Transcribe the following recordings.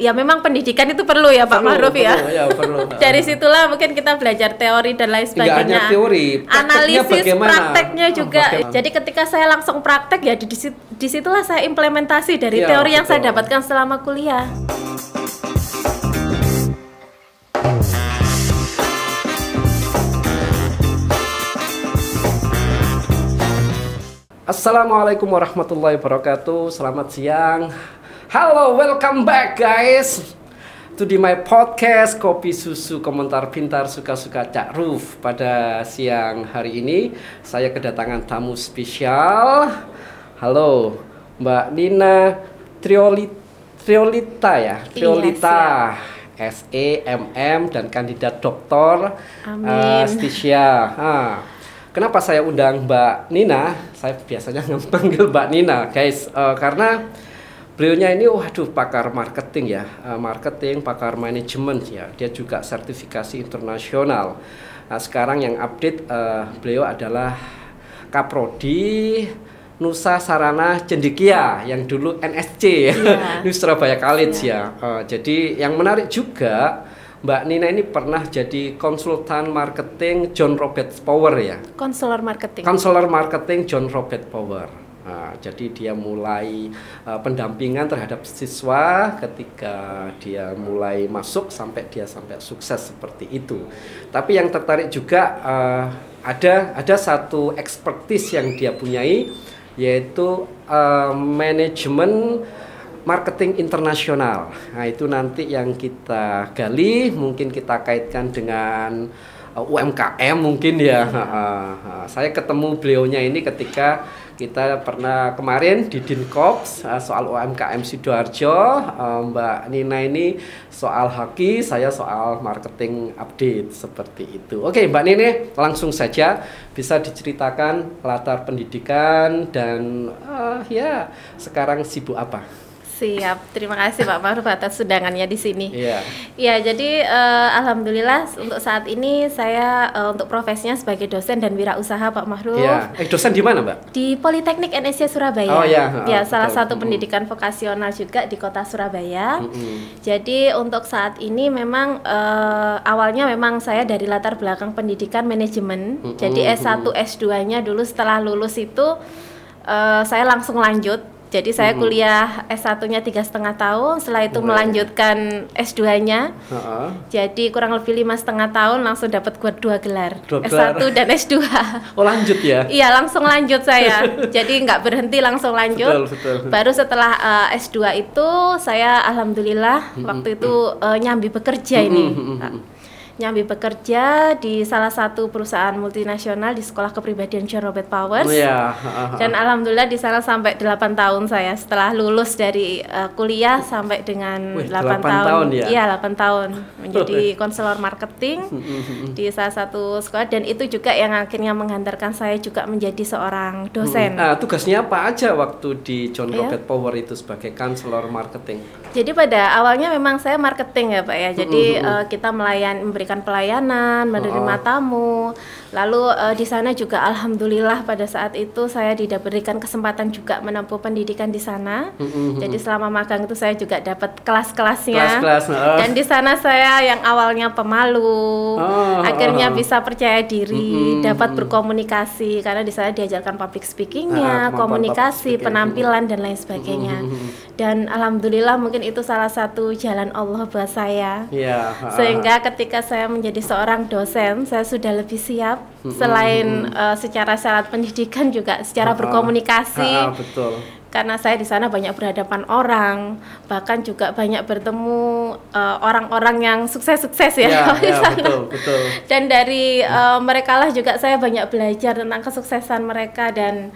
ya memang pendidikan itu perlu ya Pak Ma'ruf ya. Perlu. Dari situlah mungkin kita belajar teori dan lain sebagainya. Tidak hanya teori, analisis prakteknya juga. Bagaimana? Jadi ketika saya langsung praktek ya disitulah saya implementasi dari teori yang saya dapatkan selama kuliah. Assalamualaikum warahmatullahi wabarakatuh. Selamat siang. Halo, welcome back guys to my podcast Kopi Susu Komentar Pintar Suka-Suka Cak Ruf. Pada siang hari ini saya kedatangan tamu spesial. Halo, Mbak Nina Triolita ya, Triolita. SEMM dan kandidat doktor Stisya. Kenapa saya undang Mbak Nina? Saya biasanya panggil Mbak Nina, guys, karena beliaunya ini, waduh, pakar marketing ya, pakar manajemen ya. Dia juga sertifikasi internasional. Nah, sekarang yang update beliau adalah Kaprodi Nusa Sarana Cendekia yang dulu NSC ya, New Surabaya College ya. Jadi yang menarik juga, Mbak Nina ini pernah jadi konsultan marketing John Robert Power ya. Konselor marketing John Robert Power. Nah, jadi dia mulai pendampingan terhadap siswa ketika dia mulai masuk sampai sukses seperti itu. Tapi yang tertarik juga ada satu expertise yang dia punyai, yaitu manajemen marketing internasional. Nah, itu nanti yang kita gali, mungkin kita kaitkan dengan UMKM mungkin ya. Saya ketemu beliaunya ini ketika kita pernah kemarin di Dinkops soal UMKM Sidoarjo. Mbak Nina ini soal hoki, saya soal marketing update seperti itu. Oke, Mbak Nina, langsung saja bisa diceritakan latar pendidikan dan ya sekarang sibuk apa? Siap, terima kasih Pak Ma'ruf atas undangannya di sini. Iya, jadi alhamdulillah untuk saat ini saya untuk profesinya sebagai dosen dan wirausaha Pak Ma'ruf. Iya. Dosen di mana, Mbak? Di Politeknik NSC Surabaya. Oh iya. Ya, salah satu pendidikan vokasional juga di Kota Surabaya. Jadi untuk saat ini memang awalnya memang saya dari latar belakang pendidikan manajemen. Jadi S1, S2-nya dulu setelah lulus itu saya langsung lanjut. Jadi saya kuliah S1-nya 3,5 tahun, setelah itu melanjutkan S2-nya. Jadi kurang lebih 5,5 tahun langsung dapat 2 gelar. S1 dan S2. Oh, lanjut ya? Iya, langsung lanjut saya. Jadi nggak berhenti, langsung lanjut. Betul. Baru setelah S2 itu saya alhamdulillah waktu itu nyambi bekerja ini. Nyambi bekerja di salah satu perusahaan multinasional di Sekolah Kepribadian John Robert Powers. Dan alhamdulillah di sana sampai 8 tahun saya setelah lulus dari kuliah sampai dengan 8 tahun. Ya? Iya, 8 tahun menjadi konselor marketing di salah satu sekolah, dan itu juga yang akhirnya menghantarkan saya juga menjadi seorang dosen. Tugasnya apa aja waktu di John Robert Power itu sebagai konselor marketing? Jadi pada awalnya memang saya marketing ya Pak ya. Jadi kita memberikan pelayanan, menerima tamu. Lalu di sana juga alhamdulillah pada saat itu saya diberikan kesempatan juga menempuh pendidikan di sana. Jadi selama magang itu saya juga dapat kelas-kelasnya. Dan di sana saya yang awalnya pemalu, akhirnya bisa percaya diri, dapat berkomunikasi karena di sana diajarkan public speakingnya, komunikasi, penampilan dan lain sebagainya. Dan alhamdulillah mungkin itu salah satu jalan Allah buat saya. Sehingga ketika saya menjadi seorang dosen, saya sudah lebih siap. Selain secara syarat pendidikan juga secara berkomunikasi. Betul. Karena saya di sana banyak berhadapan orang, bahkan juga banyak bertemu orang-orang yang sukses-sukses ya. Betul. Dan dari mereka lah juga saya banyak belajar tentang kesuksesan mereka, dan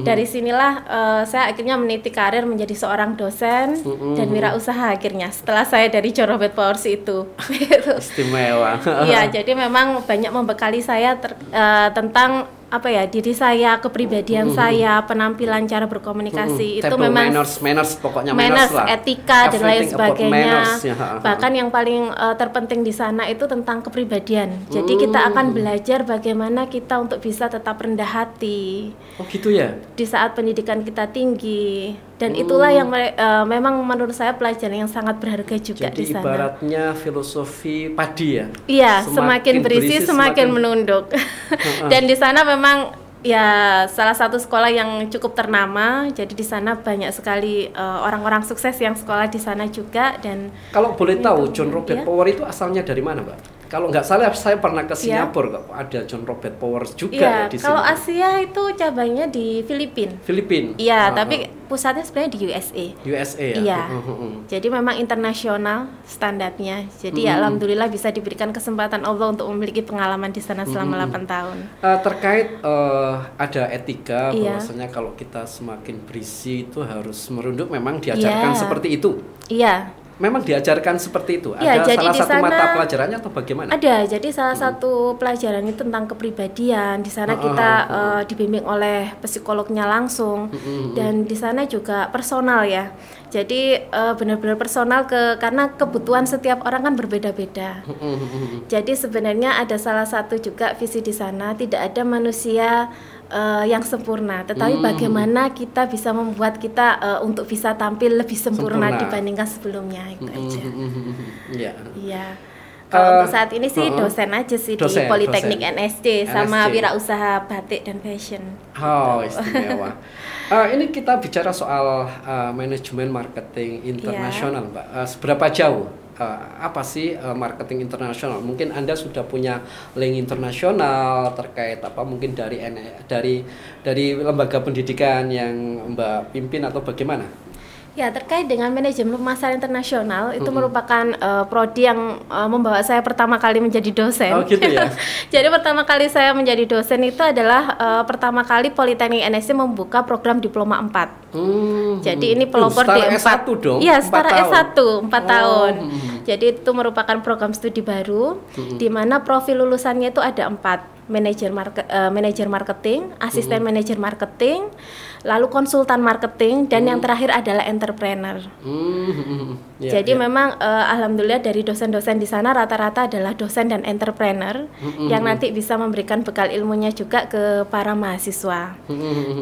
dari sinilah saya akhirnya meniti karir menjadi seorang dosen dan wirausaha akhirnya setelah saya dari John Robert Powers itu. Istimewa. Iya, jadi memang banyak membekali saya tentang apa ya, diri saya, kepribadian saya, penampilan, cara berkomunikasi itu memang manners pokoknya manners lah. etika dan lain sebagainya. Ya. Bahkan yang paling terpenting di sana itu tentang kepribadian. Jadi kita akan belajar bagaimana kita untuk bisa tetap rendah hati. Oh gitu ya. Di saat pendidikan kita tinggi, dan itulah yang memang menurut saya pelajaran yang sangat berharga juga. Jadi di sana. Ibaratnya filosofi padi ya. Iya, semakin berisi semakin menunduk. Dan di sana memang ya salah satu sekolah yang cukup ternama. Jadi di sana banyak sekali orang-orang sukses yang sekolah di sana juga. Dan kalau boleh tahu John Robert Power itu asalnya dari mana, Mbak? Kalau nggak salah saya pernah ke Singapura, kok ada John Robert Power juga di sini. Kalau Asia itu cabangnya di Filipina. Iya, tapi pusatnya sebenarnya di USA. USA ya. Iya. Jadi memang internasional standarnya. Jadi ya alhamdulillah bisa diberikan kesempatan Allah untuk memiliki pengalaman di sana selama 8 tahun. Terkait ada etika bahwasanya kalau kita semakin berisi itu harus merunduk, memang diajarkan seperti itu. Iya. Memang diajarkan seperti itu? Ya, ada jadi salah di satu sana, mata pelajarannya atau bagaimana? Ada, jadi salah satu pelajarannya tentang kepribadian. Di sana kita dibimbing oleh psikolognya langsung, dan di sana juga personal ya. Jadi benar-benar personal karena kebutuhan setiap orang kan berbeda-beda. Jadi sebenarnya ada salah satu juga visi di sana, tidak ada manusia yang sempurna, tetapi bagaimana kita bisa membuat kita untuk bisa tampil lebih sempurna dibandingkan sebelumnya, itu aja. Iya. Kalau untuk saat ini sih dosen aja sih di Politeknik NSD sama wirausaha batik dan fashion. Oh, istimewa. Ini kita bicara soal manajemen marketing internasional, Mbak. Seberapa jauh? Apa sih marketing internasional? Mungkin Anda sudah punya link internasional terkait apa, mungkin dari lembaga pendidikan yang Mbak pimpin atau bagaimana? Ya, terkait dengan manajemen pemasaran internasional itu merupakan prodi yang membawa saya pertama kali menjadi dosen. Oh gitu ya. Jadi pertama kali saya menjadi dosen itu adalah pertama kali Politeknik NSC membuka program Diploma 4. Jadi ini pelopor di S1 dong? Iya, setara S1 4 tahun. Jadi itu merupakan program studi baru di mana profil lulusannya itu ada 4. Manajer marketing, asisten manajer marketing, lalu konsultan marketing, dan yang terakhir adalah entrepreneur. Jadi memang alhamdulillah dari dosen-dosen di sana rata-rata adalah dosen dan entrepreneur yang nanti bisa memberikan bekal ilmunya juga ke para mahasiswa.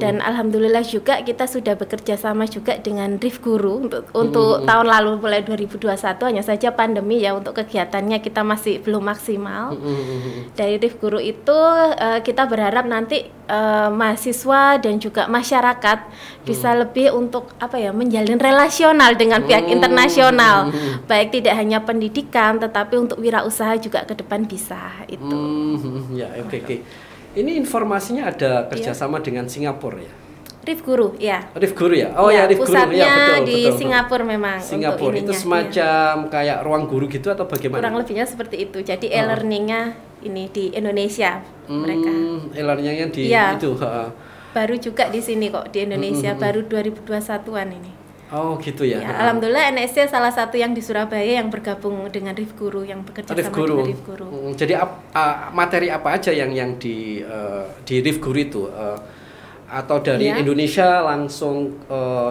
Dan alhamdulillah juga kita sudah bekerja sama juga dengan Rif Guru untuk tahun lalu mulai 2021, hanya saja pandemi ya untuk kegiatannya kita masih belum maksimal. Dari Rif Guru itu kita berharap nanti mahasiswa dan juga masyarakat bisa lebih untuk apa ya, menjalin relasional dengan pihak internasional, baik tidak hanya pendidikan tetapi untuk wirausaha juga ke depan bisa itu. Ya, oke. Ini informasinya ada kerjasama dengan Singapura ya? Rif Guru, ya. Rif Guru ya? Oh ya, Rif Guru. Pusatnya ya, betul, di betul. Singapura memang. Singapura itu semacam kayak ruang guru gitu atau bagaimana? Kurang lebihnya seperti itu. Jadi e-learningnya ini di Indonesia mereka. E-learningnya di itu. Baru juga di sini kok di Indonesia, baru 2021-an ini. Oh gitu ya. Alhamdulillah NSC salah satu yang di Surabaya yang bergabung dengan Rif Guru, yang bekerja sama dengan Rif Guru. Jadi materi apa aja yang di Rif Guru itu? Atau dari Indonesia langsung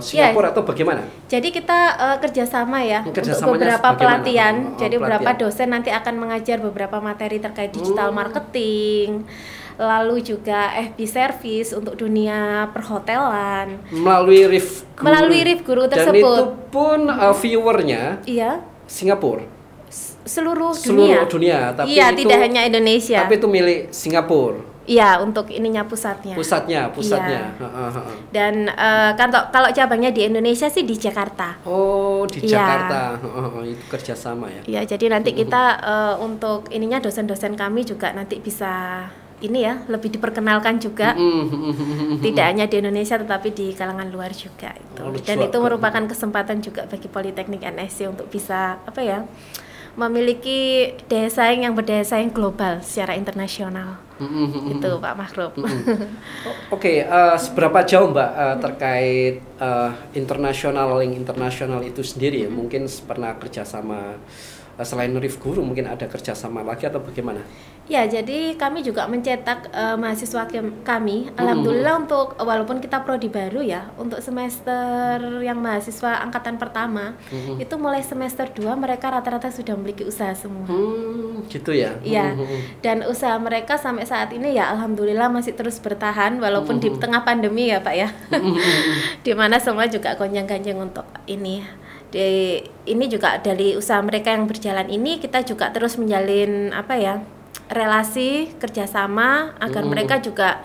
Singapura atau bagaimana? Jadi kita kerjasama ya untuk beberapa pelatihan. Jadi beberapa dosen nanti akan mengajar beberapa materi terkait digital marketing, lalu juga FB service untuk dunia perhotelan. Melalui Rif Guru tersebut. Dan itu pun viewernya Singapura. Seluruh dunia. Tapi iya, itu, tidak hanya Indonesia. Tapi itu milik Singapura. Iya, untuk ininya pusatnya. Pusatnya. Iya. Dan kalau cabangnya di Indonesia sih di Jakarta. Oh, di Jakarta. Itu kerjasama ya. Iya, jadi nanti kita untuk ininya dosen-dosen kami juga nanti bisa ini ya, lebih diperkenalkan juga. Tidak hanya di Indonesia tetapi di kalangan luar juga itu. Dan itu merupakan kesempatan juga bagi Politeknik NSC untuk bisa apa ya, memiliki daya saing yang berdaya saing global secara internasional. Itu Pak Makhrub. Oke, seberapa jauh Mbak terkait internasional link internasional itu sendiri ya, mungkin pernah kerjasama selain Rif Guru mungkin ada kerjasama lagi atau bagaimana? Ya, jadi kami juga mencetak mahasiswa kami. Alhamdulillah untuk walaupun kita prodi baru ya, untuk semester yang mahasiswa angkatan pertama itu mulai semester 2 mereka rata-rata sudah memiliki usaha semua. Gitu ya? Iya. Dan usaha mereka sampai saat ini ya alhamdulillah masih terus bertahan walaupun di tengah pandemi ya Pak ya. Di mana semua juga gonjang-ganjing untuk ini. Ini juga dari usaha mereka yang berjalan ini kita juga terus menjalin relasi kerjasama agar mereka juga,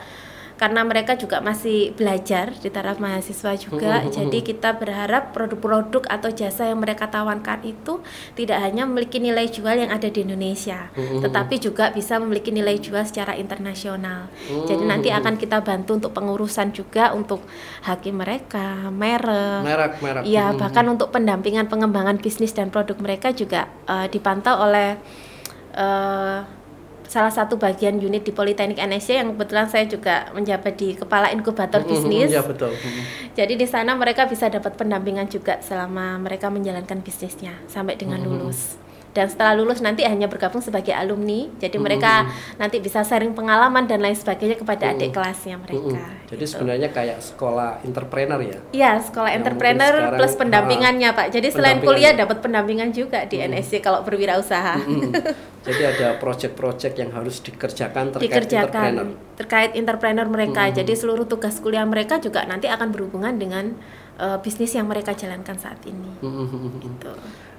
karena mereka juga masih belajar di taraf mahasiswa juga, jadi kita berharap produk-produk atau jasa yang mereka tawarkan itu tidak hanya memiliki nilai jual yang ada di Indonesia, tetapi juga bisa memiliki nilai jual secara internasional. Jadi nanti akan kita bantu untuk pengurusan juga untuk hakim mereka, merek, ya bahkan untuk pendampingan pengembangan bisnis dan produk mereka juga dipantau oleh salah satu bagian unit di Politeknik NSC yang kebetulan saya juga menjabat di kepala inkubator bisnis. Ya, betul. Jadi di sana mereka bisa dapat pendampingan juga selama mereka menjalankan bisnisnya sampai dengan lulus. Dan setelah lulus nanti hanya bergabung sebagai alumni. Jadi mereka nanti bisa sharing pengalaman dan lain sebagainya kepada adik kelasnya mereka. Jadi gitu. sebenarnya kayak sekolah entrepreneur ya? Iya, sekolah entrepreneur plus pendampingannya Pak. Jadi selain kuliah dapat pendampingan juga di NSC kalau berwirausaha. Jadi ada project-project yang harus dikerjakan terkait entrepreneur mereka. Jadi seluruh tugas kuliah mereka juga nanti akan berhubungan dengan bisnis yang mereka jalankan saat ini. Gitu.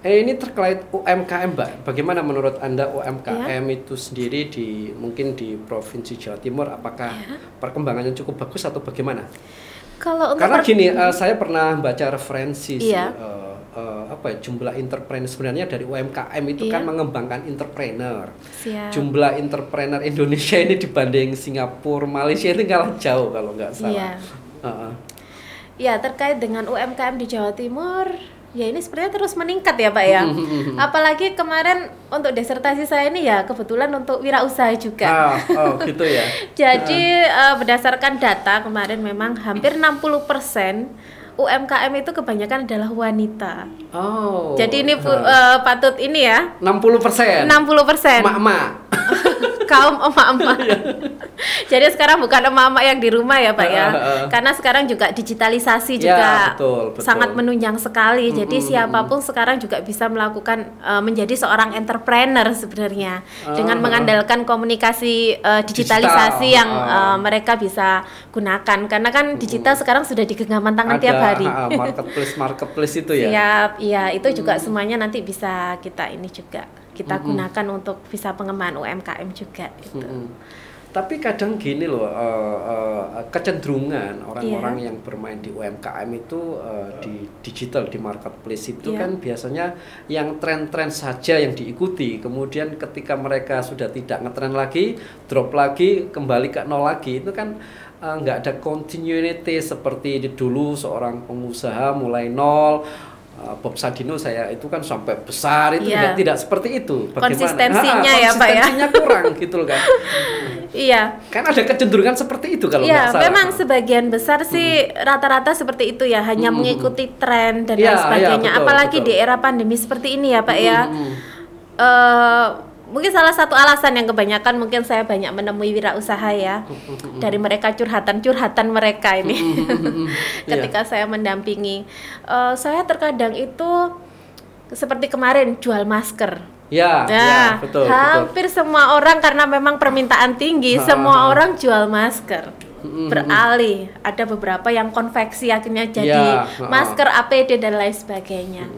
Ini terkait UMKM, Mbak. Bagaimana menurut Anda UMKM itu sendiri mungkin di Provinsi Jawa Timur? Apakah perkembangannya cukup bagus atau bagaimana? Karena gini, saya pernah baca referensi jumlah entrepreneur sebenarnya dari UMKM itu kan mengembangkan entrepreneur. Jumlah entrepreneur Indonesia ini dibanding Singapura, Malaysia itu kalah jauh kalau nggak salah. Ya, terkait dengan UMKM di Jawa Timur, ya ini sebenarnya terus meningkat ya Pak ya. Apalagi kemarin untuk disertasi saya ini ya kebetulan untuk wirausaha juga. Gitu ya. Jadi berdasarkan data kemarin memang hampir 60% UMKM itu kebanyakan adalah wanita. Jadi ini patut ini ya. 60%. 60%. Emak-emak. Kaum emak-emak. Jadi sekarang bukan emak-emak yang di rumah ya Pak ya. Karena sekarang juga digitalisasi juga betul. sangat menunjang sekali. Jadi siapapun sekarang juga bisa melakukan menjadi seorang entrepreneur sebenarnya dengan mengandalkan komunikasi digitalisasi yang mereka bisa gunakan. Karena kan digital sekarang sudah di genggaman tangan tiap hari. Marketplace itu ya. Siap, iya itu juga semuanya nanti bisa kita ini juga kita gunakan untuk bisa pengembangan UMKM juga gitu. Tapi kadang gini loh, kecenderungan orang-orang yang bermain di UMKM itu di digital, di marketplace itu kan biasanya yang tren-tren saja yang diikuti. Kemudian ketika mereka sudah tidak ngetren lagi, drop lagi, kembali ke nol lagi, itu kan nggak ada continuity seperti dulu seorang pengusaha mulai nol. Bob Sadino saya itu kan sampai besar itu tidak seperti itu. Bagaimana? Konsistensinya ya Pak ya. Konsistensinya kurang gitu loh kan. Iya. Kan ada kecenderungan seperti itu kalau nggak salah. Iya, memang sebagian besar sih rata-rata seperti itu ya, hanya mengikuti tren dan lain sebagainya. Apalagi di era pandemi seperti ini ya Pak ya. Mungkin salah satu alasan yang kebanyakan mungkin saya banyak menemui wirausaha ya dari mereka curhatan mereka ini ketika saya mendampingi. Saya terkadang itu seperti kemarin jual masker. Betul. Hampir semua orang karena memang permintaan tinggi, semua orang jual masker. Beralih, ada beberapa yang konveksi akhirnya jadi masker, APD dan lain sebagainya.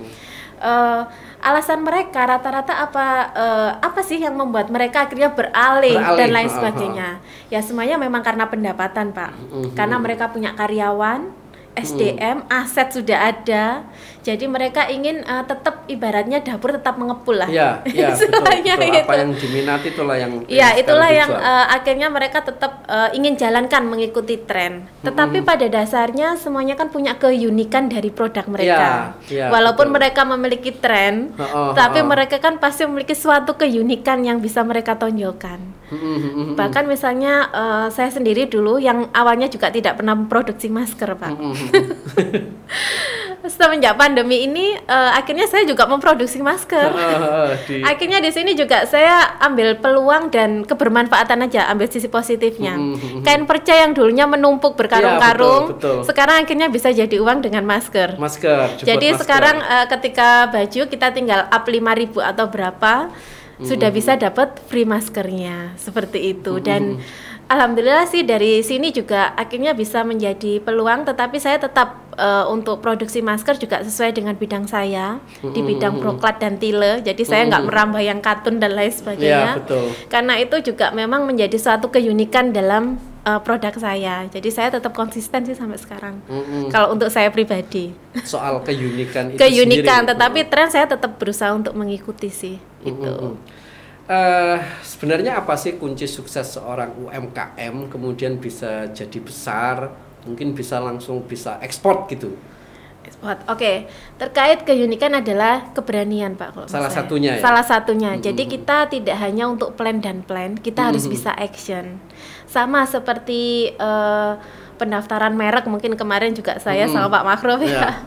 Alasan mereka rata-rata apa sih yang membuat mereka akhirnya beralih dan lain sebagainya? Ya semuanya memang karena pendapatan Pak, karena mereka punya karyawan, SDM, aset sudah ada, jadi mereka ingin tetap ibaratnya dapur tetap mengepul lah. Betul. Apa yang diminati itulah yang. Itulah yang akhirnya mereka tetap ingin jalankan mengikuti tren. Tetapi pada dasarnya semuanya kan punya keunikan dari produk mereka. Walaupun mereka memiliki tren, tapi mereka kan pasti memiliki suatu keunikan yang bisa mereka tonjolkan. Bahkan misalnya saya sendiri dulu yang awalnya juga tidak pernah memproduksi masker, Pak. Semenjak pandemi ini akhirnya saya juga memproduksi masker. Akhirnya di sini juga saya ambil peluang dan kebermanfaatan aja, ambil sisi positifnya. Kain perca yang dulunya menumpuk berkarung-karung, sekarang akhirnya bisa jadi uang dengan masker. Jadi sekarang ketika baju kita tinggal up 5.000 atau berapa, sudah bisa dapat free maskernya, seperti itu. Dan alhamdulillah sih dari sini juga akhirnya bisa menjadi peluang, tetapi saya tetap untuk produksi masker juga sesuai dengan bidang saya, di bidang broklat dan tile. Jadi saya nggak merambah yang katun dan lain sebagainya. Karena itu juga memang menjadi suatu keunikan dalam produk saya. Jadi saya tetap konsisten sih sampai sekarang. Kalau untuk saya pribadi. Soal keunikan itu keunikan, sendiri. Tetapi tren saya tetap berusaha untuk mengikuti sih. Itu. Sebenarnya apa sih kunci sukses seorang UMKM kemudian bisa jadi besar, mungkin bisa langsung bisa ekspor gitu? Ekspor, oke. Terkait keunikan adalah keberanian, Pak. Kalau salah saya. satunya ya? Salah satunya. Jadi kita tidak hanya untuk plan dan plan, kita harus bisa action. Sama seperti pendaftaran merek, mungkin kemarin juga saya sama Pak Makro ya.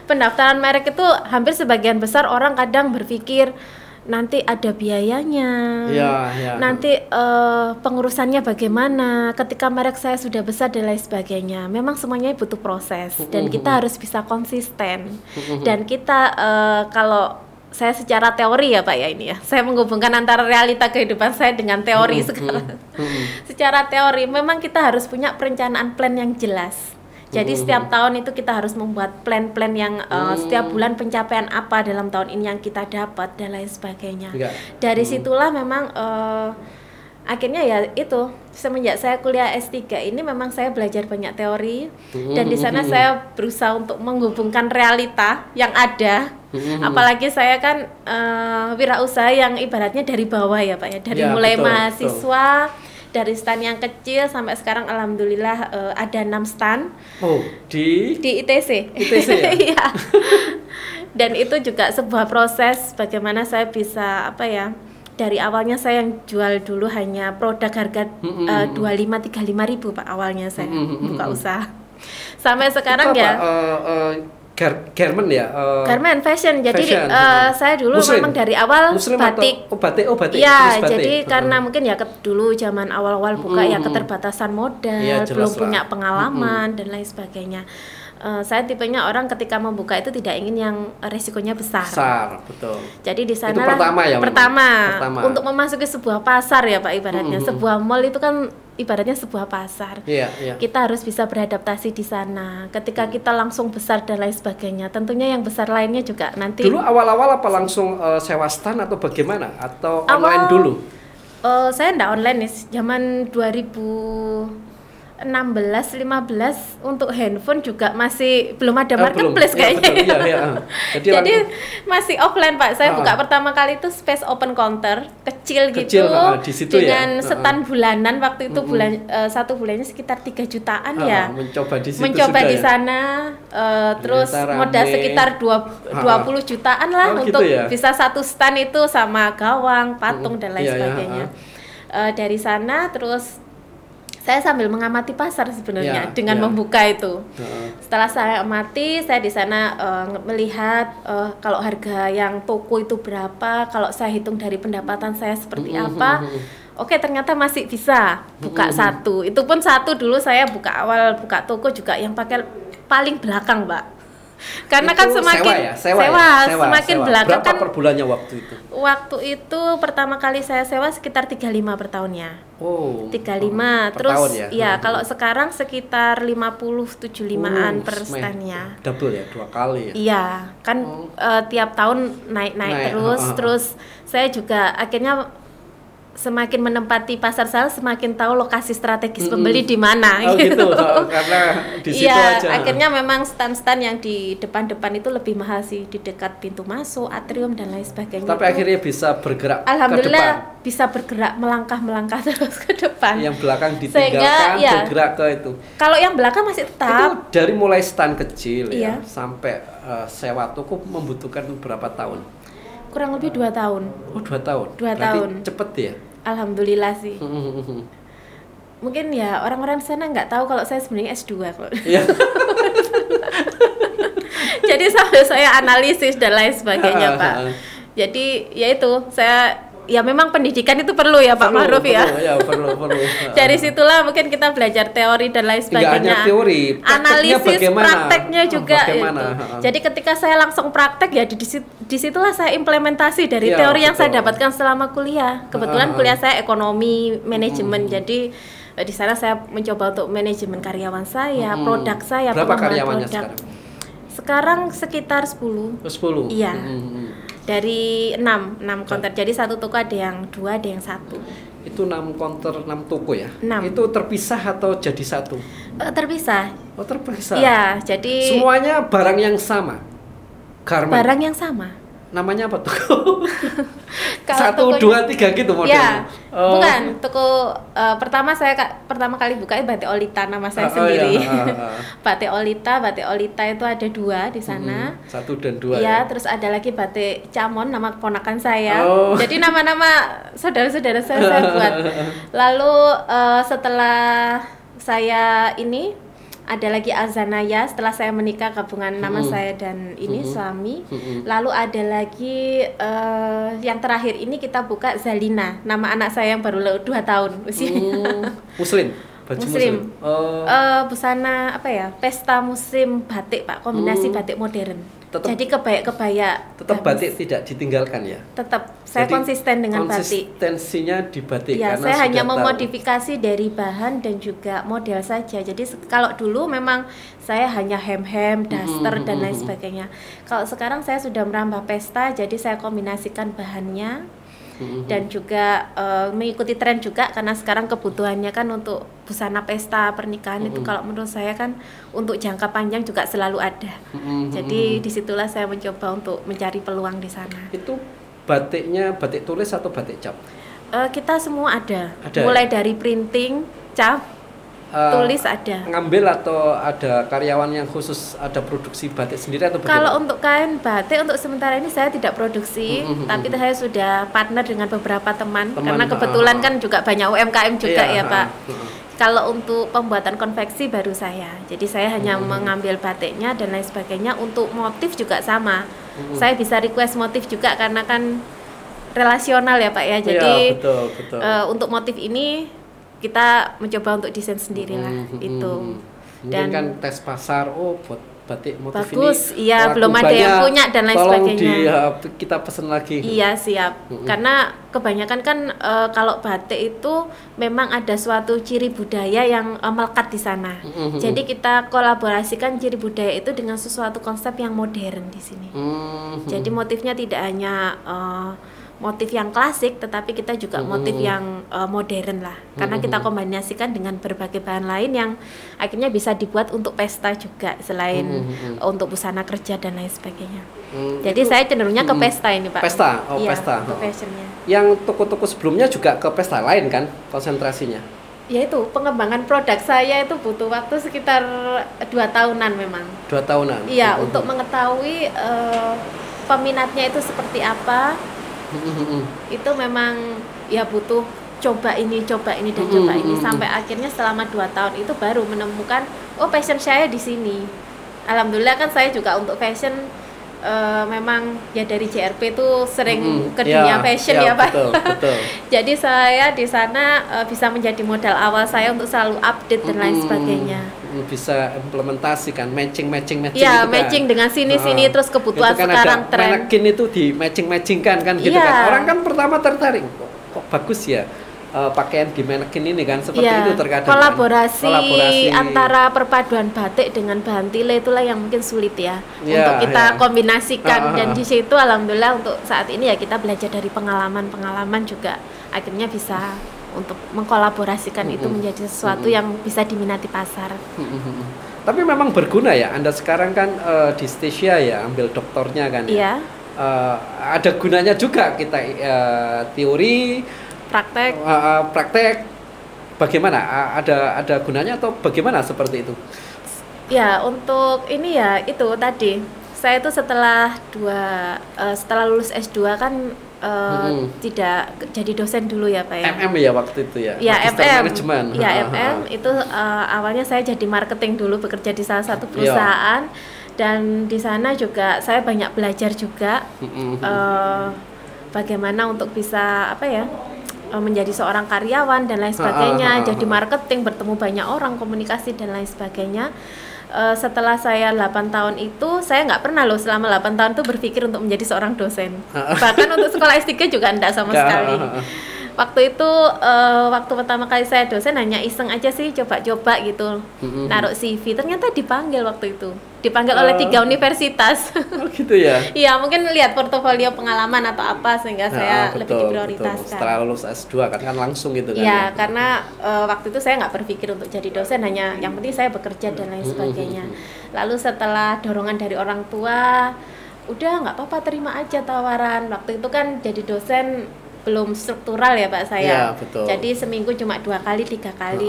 Pendaftaran merek itu hampir sebagian besar orang kadang berpikir nanti ada biayanya, nanti pengurusannya bagaimana, ketika merek saya sudah besar dan lain sebagainya. Memang semuanya butuh proses dan kita harus bisa konsisten. Dan kita kalau saya secara teori ya Pak ya ini ya, saya menghubungkan antara realita kehidupan saya dengan teori sekarang. Secara teori memang kita harus punya perencanaan plan yang jelas. Jadi setiap tahun itu kita harus membuat plan-plan yang setiap bulan pencapaian apa dalam tahun ini yang kita dapat dan lain sebagainya. Dari situlah memang akhirnya ya itu, semenjak saya kuliah S3 ini memang saya belajar banyak teori dan di sana saya berusaha untuk menghubungkan realita yang ada. Apalagi saya kan wirausaha yang ibaratnya dari bawah ya Pak ya, dari mulai mahasiswa. Dari stand yang kecil sampai sekarang alhamdulillah ada 6 stand. Di ITC. ITC ya? Iya. Dan itu juga sebuah proses bagaimana saya bisa dari awalnya saya yang jual dulu hanya produk harga 25-35 ribu Pak awalnya saya buka usaha. Sampai sekarang itu garment ya? Garment fashion. Jadi saya dulu Muslim. Memang dari awal Muslim batik. Batik. Ya, batik. Jadi karena mungkin ya dulu zaman awal-awal buka ya keterbatasan modal, belum punya pengalaman dan lain sebagainya. Saya tipenya orang ketika membuka itu tidak ingin yang resikonya besar. Betul. Jadi di sana pertama untuk memasuki sebuah pasar ya Pak ibaratnya. Sebuah mall itu kan ibaratnya sebuah pasar. Kita harus bisa beradaptasi di sana. Ketika kita langsung besar dan lain sebagainya, tentunya yang besar lainnya juga nanti. Dulu awal-awal apa langsung sewa stand atau bagaimana? Atau online dulu? Saya enggak online nih, zaman 2016-15 untuk handphone juga masih belum ada marketplace kayaknya. Jadi masih offline Pak. Saya buka pertama kali itu space open counter kecil gitu dengan stand bulanan waktu itu satu bulannya sekitar 3 jutaan ya. Mencoba di sana terus modal sekitar 20 jutaan lah untuk bisa satu stand itu sama gawang, patung dan lain sebagainya. Dari sana terus saya sambil mengamati pasar sebenarnya dengan membuka itu. Setelah saya amati, saya di sana melihat kalau harga yang toko itu berapa, kalau saya hitung dari pendapatan saya seperti apa. Oke, ternyata masih bisa buka satu. Itu pun satu dulu saya buka toko juga yang pakai paling belakang, Mbak. Karena itu kan semakin semakin belakang. Berapa per bulannya waktu itu? Waktu itu pertama kali saya sewa sekitar 35 per tahunnya. 35. Terus tahun ya? Kalau sekarang sekitar 50-75an per standnya. Double ya, 2 kali ya? Iya, kan tiap tahun naik terus saya juga akhirnya semakin menempati pasar saya semakin tahu lokasi strategis pembeli di mana gitu. Karena di situ aja. Akhirnya memang stand-stand yang di depan-depan itu lebih mahal sih, di dekat pintu masuk, atrium dan lain sebagainya. Tapi akhirnya bisa bergerak alhamdulillah ke depan. Bisa bergerak melangkah terus ke depan. Yang belakang ditinggalkan bergerak ke itu. Kalau yang belakang masih tetap. Itu dari mulai stand kecil ya sampai sewa toko membutuhkan berapa tahun? Kurang lebih 2 tahun. 2 tahun. 2 tahun. Cepet ya? Alhamdulillah sih. Mungkin ya orang-orang sana nggak tahu kalau saya sebenarnya S2 kok. Iya. Jadi sampai saya analisis dan lain sebagainya, Pak. Jadi ya itu, saya ya memang pendidikan itu perlu ya Pak Ma'ruf ya. Perlu. Dari situlah mungkin kita belajar teori dan lain sebagainya. Nggak hanya teori, analisis prakteknya juga. Bagaimana? Jadi ketika saya langsung praktek ya disitulah saya implementasi dari teori yang saya dapatkan selama kuliah. Kebetulan kuliah saya ekonomi manajemen, jadi di sana saya mencoba untuk manajemen karyawan saya, produk saya, berapa karyawannya produk. Sekarang sekitar 10. 10. Iya. Dari 6 counter. Jadi satu toko ada yang 2, ada yang 1. Itu 6 counter, 6 toko ya? 6. Itu terpisah atau jadi satu? Terpisah. Oh, terpisah. Iya, jadi semuanya barang yang sama. Garment. Barang yang sama. Namanya apa toko? 1, 2, 3 gitu modelnya. Ya, bukan toko pertama kali buka Batik Olita, nama saya sendiri. Batik Olita itu ada 2 di sana. 1 dan 2. Ya, terus ada lagi Batik Camon, nama keponakan saya. Jadi nama-nama saudara-saudara saya buat. Lalu setelah saya ini ada lagi Azanaya, setelah saya menikah gabungan nama saya dan ini suami. Lalu ada lagi yang terakhir ini kita buka Zalina, nama anak saya yang baru 2 tahun usianya. Muslim. Baju muslim. Busana apa ya? Pesta musim batik Pak, kombinasi batik modern. Jadi kebaya. Tetap batik tidak ditinggalkan ya? Tetap. Saya konsisten dengan batik. Konsistensinya di batik. Ya, saya hanya memodifikasi dari bahan dan juga model saja. Jadi kalau dulu memang saya hanya hem-hem, daster dan lain sebagainya. Kalau sekarang saya sudah merambah pesta, jadi saya kombinasikan bahannya. Dan juga mengikuti tren juga, karena sekarang kebutuhannya kan untuk busana pesta pernikahan itu kalau menurut saya kan untuk jangka panjang juga selalu ada. Jadi disitulah saya mencoba untuk mencari peluang di sana. Itu batiknya batik tulis atau batik cap? Kita semua ada. Mulai dari printing, cap, tulis ada. Ngambil atau ada karyawan yang khusus ada produksi batik sendiri atau bagaimana? Kalau untuk kain batik untuk sementara ini saya tidak produksi, tapi saya sudah partner dengan beberapa teman karena kebetulan kan juga banyak UMKM juga ya Pak. Kalau untuk pembuatan konveksi baru saya. Jadi saya hanya mengambil batiknya dan lain sebagainya. Untuk motif juga sama. Saya bisa request motif juga karena kan relasional ya Pak ya. Jadi betul. untuk motif ini kita mencoba untuk desain sendiri lah itu. Dan kan tes pasar, buat batik motif bagus, ini iya belum ada yang punya dan lain sebagainya. Kita pesen lagi. Iya siap. Karena kebanyakan kan kalau batik itu memang ada suatu ciri budaya yang melekat di sana. Jadi kita kolaborasikan ciri budaya itu dengan sesuatu konsep yang modern di sini. Jadi motifnya tidak hanya motif yang klasik, tetapi kita juga motif yang modern lah, karena kita kombinasikan dengan berbagai bahan lain yang akhirnya bisa dibuat untuk pesta juga selain untuk busana kerja dan lain sebagainya. Jadi saya cenderungnya ke pesta ini Pak. Pesta, iya, pesta. Untuk fashionnya. Yang toko-toko sebelumnya juga ke pesta lain kan konsentrasinya? Ya itu pengembangan produk saya itu butuh waktu sekitar 2 tahunan memang. 2 tahunan. Iya, untuk mengetahui peminatnya itu seperti apa. Itu memang ya butuh coba ini dan coba ini sampai akhirnya selama 2 tahun itu baru menemukan passion saya di sini. Alhamdulillah kan saya juga untuk fashion memang ya dari JRP itu sering ke dunia fashion ya Pak. Betul. Jadi saya di sana bisa menjadi modal awal saya untuk selalu update dan lain sebagainya. Bisa implementasikan matching ya, itu matching kan dengan sini terus kebutuhan kan sekarang ada tren manekin itu di matchingkan kan gitu kan. Orang kan pertama tertarik kok bagus ya pakaian di manekin ini kan seperti itu terkadang kolaborasi antara perpaduan batik dengan bahan tile itulah yang mungkin sulit ya untuk kita kombinasikan dan di situ alhamdulillah untuk saat ini ya kita belajar dari pengalaman juga akhirnya bisa untuk mengkolaborasikan itu menjadi sesuatu yang bisa diminati pasar. Tapi memang berguna ya, Anda sekarang kan di Stesia ya ambil doktornya kan ya. Ada gunanya juga kita teori, praktek. Bagaimana? Ada gunanya atau bagaimana seperti itu? Ya, untuk ini ya itu tadi. Saya itu setelah lulus S2 kan tidak jadi dosen dulu ya Pak ya. MM ya waktu itu ya. Ya MM. Manajemen. Ya MM itu awalnya saya jadi marketing dulu, bekerja di salah satu perusahaan dan di sana juga saya banyak belajar juga bagaimana untuk bisa menjadi seorang karyawan dan lain sebagainya, jadi marketing, bertemu banyak orang, komunikasi dan lain sebagainya. Setelah saya 8 tahun itu, saya nggak pernah loh selama 8 tahun itu berpikir untuk menjadi seorang dosen. Bahkan untuk sekolah S3 juga enggak sama sekali. Waktu itu, waktu pertama kali saya dosen hanya iseng aja sih, coba-coba gitu, naruh CV. Ternyata dipanggil waktu itu, dipanggil oleh 3 universitas. Oh gitu ya? Iya, mungkin lihat portofolio pengalaman atau apa sehingga saya lebih diprioritaskan. Setelah lulus S2 kan langsung gitu kan? Iya, karena waktu itu saya nggak berpikir untuk jadi dosen, hanya yang penting saya bekerja dan lain sebagainya. Lalu setelah dorongan dari orang tua, udah nggak apa-apa, terima aja tawaran. Waktu itu kan jadi dosen belum struktural ya Pak saya. Ya, betul. Jadi seminggu cuma 2 kali, 3 kali.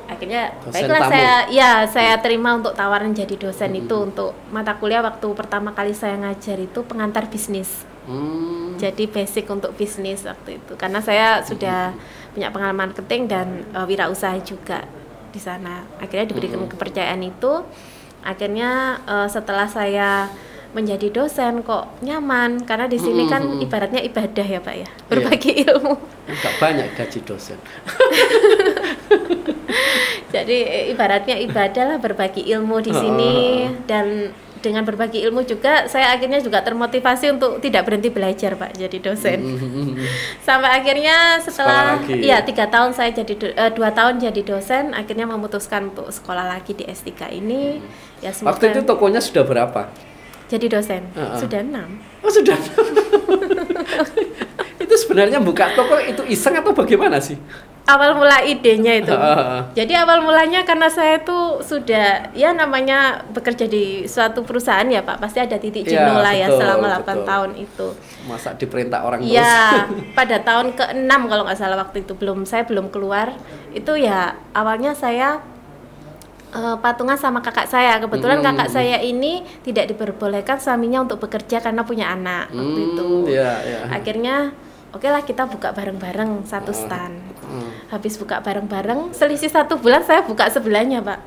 Akhirnya dosen baiklah tamu. saya terima untuk tawaran jadi dosen itu untuk mata kuliah waktu pertama kali saya ngajar itu pengantar bisnis. Jadi basic untuk bisnis waktu itu. Karena saya sudah punya pengalaman marketing dan wirausaha juga di sana. Akhirnya diberikan kepercayaan itu. Akhirnya setelah saya menjadi dosen kok nyaman, karena di sini kan ibaratnya ibadah ya Pak ya, berbagi ilmu. Enggak banyak gaji dosen. Jadi ibaratnya ibadah lah, berbagi ilmu di sini. Dan dengan berbagi ilmu juga saya akhirnya juga termotivasi untuk tidak berhenti belajar Pak jadi dosen. Sampai akhirnya setelah 3 tahun saya jadi 2 tahun jadi dosen, akhirnya memutuskan untuk sekolah lagi di S3 ini. Ya semoga. Waktu itu tokonya sudah berapa? Jadi dosen sudah 6. Oh sudah 6. Itu sebenarnya buka toko itu iseng atau bagaimana sih? Awal mula idenya itu. Jadi awal mulanya karena saya tuh sudah namanya bekerja di suatu perusahaan ya Pak, pasti ada titik jenuh lah ya selama 8 tahun itu. Masa diperintah orang terus? Ya, pada tahun ke-6 kalau nggak salah waktu itu saya belum keluar. Itu ya awalnya saya patungan sama kakak saya. Kebetulan kakak saya ini tidak diperbolehkan suaminya untuk bekerja karena punya anak waktu itu. Akhirnya oke lah kita buka bareng-bareng satu stand. Habis buka bareng-bareng, selisih 1 bulan saya buka sebelahnya Pak.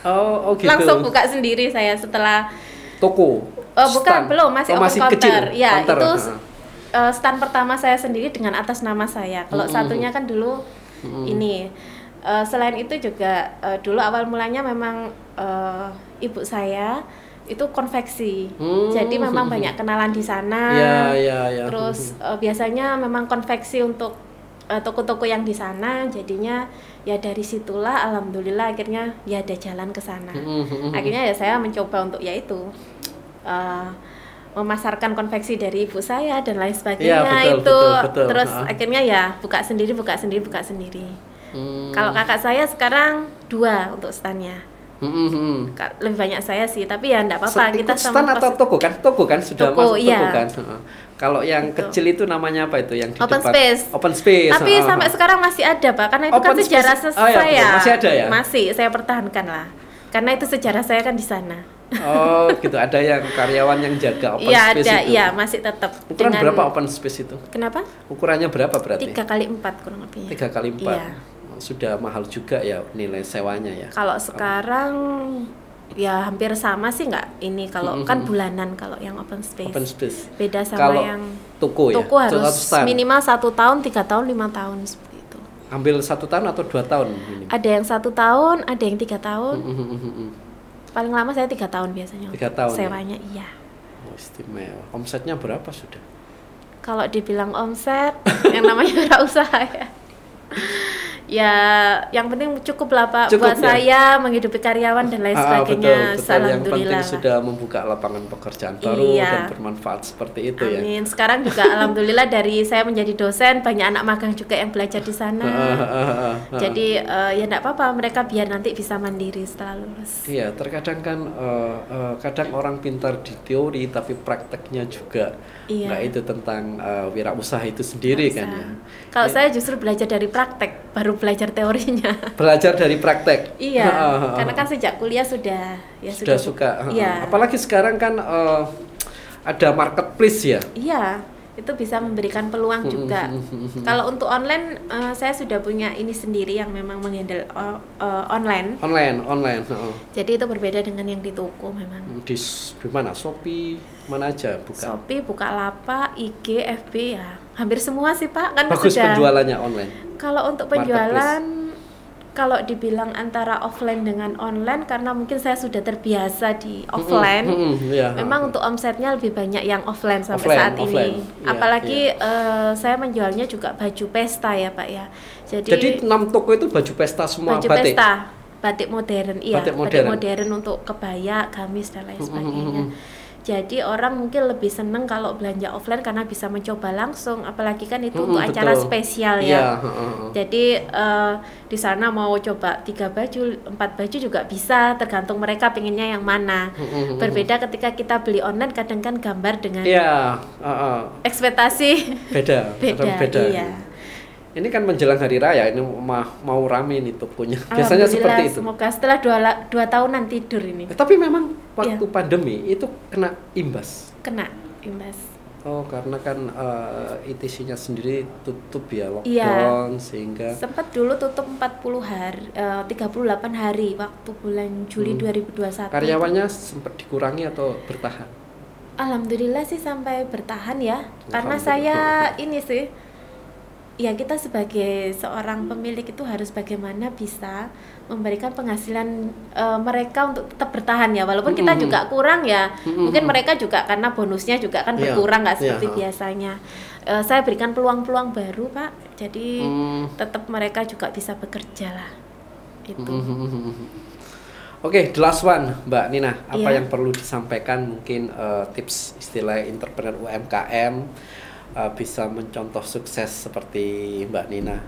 Oh gitu. Langsung buka sendiri saya setelah toko. Bukan, belum, masih open counter. Ya, counter. Itu stand pertama saya sendiri dengan atas nama saya. Kalau satunya kan dulu ini. Selain itu juga dulu awal mulanya memang ibu saya itu konveksi, jadi memang banyak kenalan di sana. Terus biasanya memang konveksi untuk toko-toko yang di sana, jadinya ya dari situlah alhamdulillah akhirnya ya ada jalan ke sana. Akhirnya ya saya mencoba untuk memasarkan konveksi dari ibu saya dan lain sebagainya. Betul. Terus akhirnya ya buka sendiri. Kalau kakak saya sekarang 2 untuk standnya. Lebih banyak saya sih, tapi ya enggak apa-apa, kita sama stand atau toko kan sudah toko, masuk toko kan. Kalau yang kecil itu namanya apa itu yang di open depan? Space. Open space. Tapi sampai sekarang masih ada Pak, karena itu kan sejarah saya. Masih ada ya? Masih saya pertahankan lah, karena itu sejarah saya kan di sana. Oh gitu, ada yang karyawan yang jaga open space ada, itu? Iya, masih tetap. Ukuran berapa open space itu? Kenapa? Ukurannya berapa berarti? 3x4 kurang lebih. 3x4. Iya. Sudah mahal juga ya nilai sewanya ya? Kalau sekarang ya hampir sama sih nggak ini, kalau kan bulanan kalau yang open space. Beda sama kalau yang toko ya? Toko harus minimal 1 tahun, 3 tahun, 5 tahun seperti itu. Ambil 1 tahun atau 2 tahun? Minimal? Ada yang 1 tahun, ada yang 3 tahun. Paling lama saya 3 tahun biasanya. 3 tahun sewanya ya? Iya. Oh, istimewa. Omsetnya berapa sudah? Kalau dibilang omset, yang namanya wirausaha ya. Ya, yang penting cukup lah Pak buat saya menghidupi karyawan dan lain sebagainya. Betul. Yang penting sudah membuka lapangan pekerjaan baru dan bermanfaat seperti itu. Amin. Sekarang juga alhamdulillah dari saya menjadi dosen banyak anak magang juga yang belajar di sana. Jadi ya enggak apa-apa, mereka biar nanti bisa mandiri setelah lulus. Iya, terkadang kan kadang orang pintar di teori tapi prakteknya juga nggak itu tentang wirausaha itu sendiri kan ya. Kalau saya justru belajar dari praktek, baru belajar teorinya. Belajar dari praktek. Iya, karena kan sejak kuliah sudah suka. Apalagi sekarang kan ada marketplace ya. Iya. itu bisa memberikan peluang juga. Kalau untuk online, saya sudah punya ini sendiri yang memang menghandle online. Online. Jadi itu berbeda dengan yang di toko memang. Di mana? Shopee mana aja buka? Shopee, Bukalapak, IG, FB ya, hampir semua sih Pak. Kan bagus sudah. Penjualannya online. Kalau untuk penjualan, kalau dibilang antara offline dengan online, karena mungkin saya sudah terbiasa di offline, memang untuk omsetnya lebih banyak yang offline sampai saat ini. Apalagi saya menjualnya juga baju pesta ya Pak ya. Jadi 6 toko itu baju pesta semua, baju batik? Pesta, batik modern, iya. Batik modern untuk kebaya, gamis dan lain sebagainya. Jadi orang mungkin lebih seneng kalau belanja offline karena bisa mencoba langsung, apalagi kan itu untuk acara spesial ya. Jadi di sana mau coba 3 baju, 4 baju juga bisa, tergantung mereka pengennya yang mana. Berbeda ketika kita beli online, kadang kan gambar dengan ekspektasi beda. Iya. Ini kan menjelang hari raya, ini mau rame nih tokonya. Biasanya seperti itu. Semoga setelah 2 tahunan tidur ini. Tapi memang waktu pandemi itu kena imbas. Kena imbas. Oh, karena kan ITC-nya sendiri tutup ya, lockdown sehingga. Sempat dulu tutup 40 hari, 38 hari waktu bulan Juli 2021. Karyawannya sempat dikurangi atau bertahan? Alhamdulillah sih sampai bertahan ya. Karena saya ini sih, ya kita sebagai seorang pemilik itu harus bagaimana bisa memberikan penghasilan mereka untuk tetap bertahan ya, walaupun kita juga kurang ya, mungkin mereka juga karena bonusnya juga kan berkurang nggak seperti biasanya. Saya berikan peluang-peluang baru Pak, jadi tetap mereka juga bisa bekerja lah itu. Oke, the last one Mbak Nina, apa yang perlu disampaikan mungkin tips istilah entrepreneur UMKM bisa mencontoh sukses seperti Mbak Nina,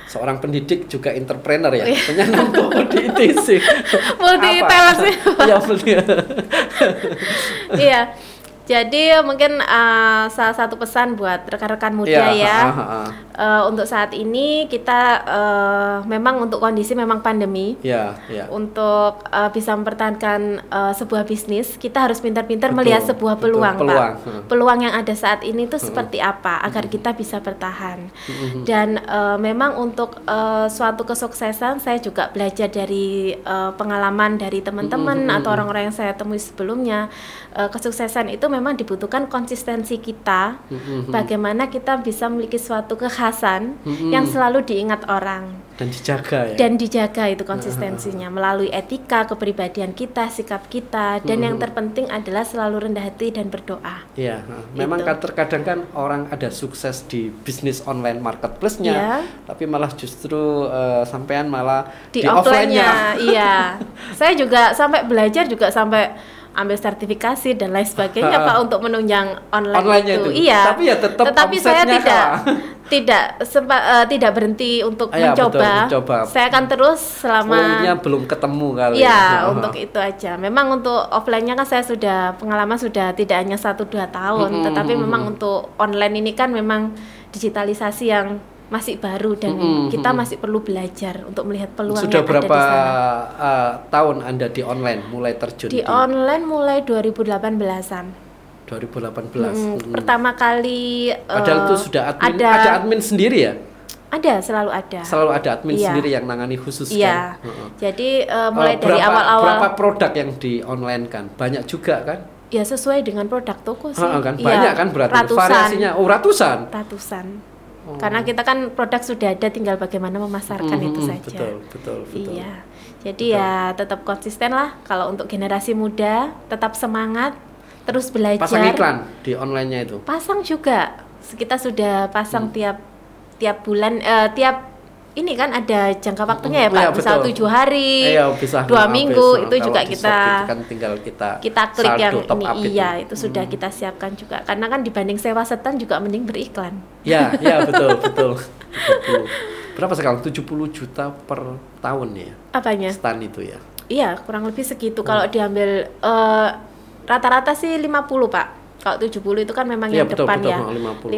seorang pendidik juga entrepreneur ya, punya toko di ITC, multi talent sih. Iya, jadi mungkin salah satu pesan buat rekan-rekan muda untuk saat ini kita memang untuk kondisi memang pandemi, untuk bisa mempertahankan sebuah bisnis, kita harus pintar-pintar melihat sebuah peluang, Pak. Peluang yang ada saat ini itu seperti apa agar kita bisa bertahan. Dan memang untuk suatu kesuksesan saya juga belajar dari pengalaman dari teman-teman atau orang-orang yang saya temui sebelumnya. Kesuksesan itu memang dibutuhkan konsistensi kita, bagaimana kita bisa memiliki suatu kekhasan yang selalu diingat orang dan dijaga ya. Dan dijaga itu konsistensinya melalui etika, kepribadian kita, sikap kita, dan yang terpenting adalah selalu rendah hati dan berdoa. Iya, memang terkadang kan orang ada sukses di bisnis online marketplace-nya, tapi malah justru sampean malah di offline-nya. Iya, saya juga sampai belajar juga sampai ambil sertifikasi dan lain sebagainya Pak untuk menunjang online itu. Iya. Tapi ya tetapi saya tidak berhenti untuk mencoba. Saya akan terus selama belum ketemu kali. Iya, untuk itu aja. Memang untuk offline-nya kan saya sudah pengalaman sudah tidak hanya 1-2 tahun, tetapi memang untuk online ini kan memang digitalisasi yang masih baru dan kita masih perlu belajar untuk melihat peluang yang ada di sana. Sudah berapa tahun Anda di online mulai terjun? Di online mulai 2018-an. 2018. Pertama kali padahal itu sudah ada admin sendiri ya? Ada, selalu ada. Selalu ada admin sendiri yang nangani khusus kan? Jadi mulai dari awal-awal. Berapa produk yang di online kan? Banyak juga kan? Ya sesuai dengan produk toko sih. Kan? Banyak kan berarti variasinya. Ratusan. Karena kita kan produk sudah ada, tinggal bagaimana memasarkan itu saja. Betul. Iya. Jadi ya tetap konsisten lah. Kalau untuk generasi muda tetap semangat, terus belajar. Pasang iklan di online-nya itu? Pasang juga. Kita sudah pasang tiap bulan, ini kan ada jangka waktunya ya Pak, bisa 7 hari, 2 minggu, itu juga kita kan tinggal kita klik yang ini, itu sudah kita siapkan juga, karena kan dibanding sewa setan juga mending beriklan. Ya betul. Berapa sekarang? 70 juta per tahun ya? Apanya? Stan itu ya? Iya, kurang lebih segitu. Kalau diambil rata-rata sih 50 Pak. Kalau 70 itu kan memang yang depan ya. 50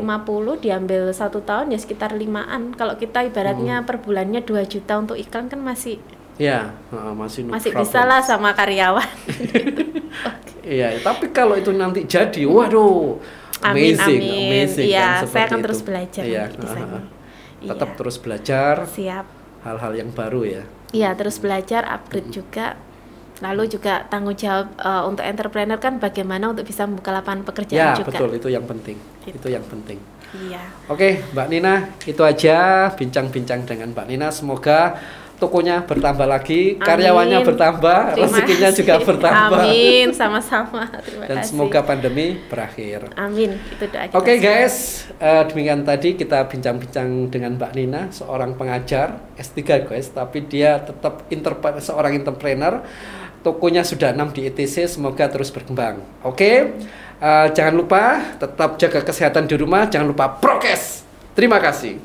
diambil 1 tahun ya sekitar 5-an. Kalau kita ibaratnya per bulannya 2 juta untuk iklan kan masih masih bisa lah sama karyawan. Iya, tapi kalau itu nanti jadi, waduh, Amin, Amazing, amin. amazing Iya, kan, saya seperti akan itu. terus belajar Iya, di sana. tetap Iya. terus belajar Siap. hal-hal yang baru ya. Iya, terus belajar, upgrade juga. Lalu juga tanggung jawab untuk entrepreneur kan bagaimana untuk bisa membuka lapangan pekerjaan Ya, juga. betul, itu yang penting. Gitu. Itu yang penting. Iya. Oke, Mbak Nina, itu aja bincang-bincang dengan Mbak Nina. Semoga tokonya bertambah lagi, karyawannya Amin. bertambah, Terima rezekinya kasih. juga bertambah. Amin, sama-sama. Terima Dan kasih. semoga pandemi berakhir. Amin, itu doa kita. Oke semua. guys, demikian tadi kita bincang-bincang dengan Mbak Nina, seorang pengajar S3 guys, tapi dia tetap seorang entrepreneur. Tokonya sudah 6 di ETC, semoga terus berkembang. Oke, jangan lupa tetap jaga kesehatan di rumah, jangan lupa prokes. Terima kasih.